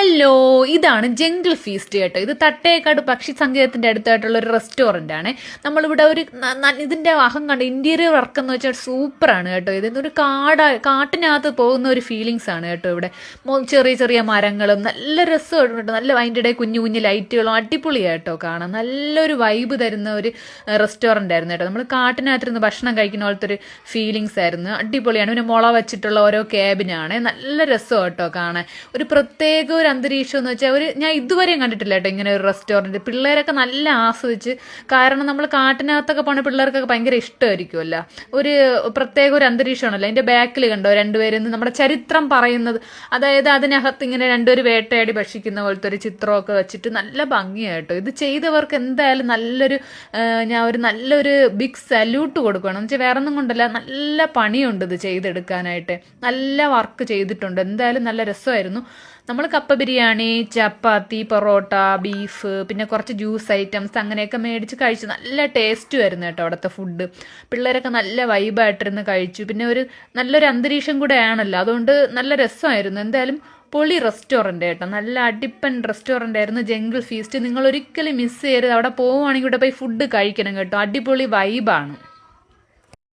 Hello, ഇതാണ് jungle feast കേട്ടോ. ഇത് തട്ടേക്കാട് പക്ഷി സങ്കേതത്തിന്റെ അടുത്തായിട്ടുള്ള ഒരു റെസ്റ്റോറന്റ് ആണ്. നമ്മളിവിടെ ഒരു ഇതിന്റെ അകം കണ്ട് ഇന്റീരിയർ വർക്ക് എന്ന് വെച്ചാൽ സൂപ്പറാണ് കേട്ടോ. ഇതൊരു കാട്ടിനകത്ത് പോകുന്ന ഒരു ഫീലിങ്സ് ആണ് കേട്ടോ. ഇവിടെ ചെറിയ ചെറിയ മരങ്ങളും നല്ല രസമായിട്ട് നല്ല അതിൻ്റെ ഇടയിൽ കുഞ്ഞു കുഞ്ഞു ലൈറ്റുകളും അടിപൊളിയായിട്ടോ കാണാം. നല്ലൊരു വൈബ് തരുന്ന ഒരു റെസ്റ്റോറന്റ് ആയിരുന്നു കേട്ടോ. നമ്മൾ കാട്ടിനകത്തിരുന്ന് ഭക്ഷണം കഴിക്കുന്ന പോലത്തെ ഒരു ഫീലിങ്സ് ആയിരുന്നു. അടിപൊളിയാണ്. പിന്നെ മുള വെച്ചിട്ടുള്ള ഓരോ ക്യാബിനാണ്. നല്ല രസം കേട്ടോ കാണാൻ. ഒരു പ്രത്യേക ഒരു അന്തരീക്ഷം എന്ന് വെച്ചാൽ ഞാൻ ഇതുവരെയും കണ്ടിട്ടില്ല കേട്ടോ ഇങ്ങനെ ഒരു റെസ്റ്റോറൻറ്റ്. പിള്ളേരൊക്കെ നല്ല ആസ്വദിച്ച്, കാരണം നമ്മൾ കാട്ടിനകത്തൊക്കെ പോണ പിള്ളേർക്കൊക്കെ ഭയങ്കര ഇഷ്ടമായിരിക്കുമല്ലോ. ഒരു പ്രത്യേക ഒരു അന്തരീക്ഷമാണല്ലോ. അതിൻ്റെ ബാക്കിൽ കണ്ടോ രണ്ടുപേരും നമ്മുടെ ചരിത്രം പറയുന്നത്, അതായത് അതിനകത്ത് ഇങ്ങനെ രണ്ടുപേര് വേട്ടയാടി ഭക്ഷിക്കുന്ന പോലത്തെ ഒരു ചിത്രമൊക്കെ വെച്ചിട്ട് നല്ല ഭംഗിയായിട്ടോ. ഇത് ചെയ്തവർക്ക് എന്തായാലും നല്ലൊരു ബിഗ് സല്യൂട്ട് കൊടുക്കണം. എന്ന് വെച്ചാൽ വേറെ ഒന്നും കൊണ്ടല്ല, നല്ല പണിയുണ്ട് ഇത് ചെയ്തെടുക്കാനായിട്ട്. നല്ല വർക്ക് ചെയ്തിട്ടുണ്ട്. എന്തായാലും നല്ല രസമായിരുന്നു. നമ്മൾ കപ്പ ബിരിയാണി, ചപ്പാത്തി, പൊറോട്ട, ബീഫ്, പിന്നെ കുറച്ച് ജ്യൂസ് ഐറ്റംസ് അങ്ങനെയൊക്കെ മേടിച്ച് കഴിച്ചു. നല്ല ടേസ്റ്റും ആയിരുന്നു കേട്ടോ അവിടുത്തെ ഫുഡ്. പിള്ളേരൊക്കെ നല്ല വൈബായിട്ടിരുന്ന് കഴിച്ചു. പിന്നെ നല്ലൊരു അന്തരീക്ഷം കൂടെ ആണല്ലോ, അതുകൊണ്ട് നല്ല രസമായിരുന്നു. എന്തായാലും പൊളി റെസ്റ്റോറൻറ്റ് കേട്ടോ. നല്ല അടിപ്പൻ റെസ്റ്റോറൻ്റ് ആയിരുന്നു ജംഗിൾ ഫീസ്റ്റ്. നിങ്ങൾ ഒരിക്കലും മിസ് ചെയ്യരുത്. അവിടെ പോവുകയാണെങ്കിൽ ഇവിടെ പോയി ഫുഡ് കഴിക്കണം കേട്ടോ. അടിപൊളി വൈബാണ്.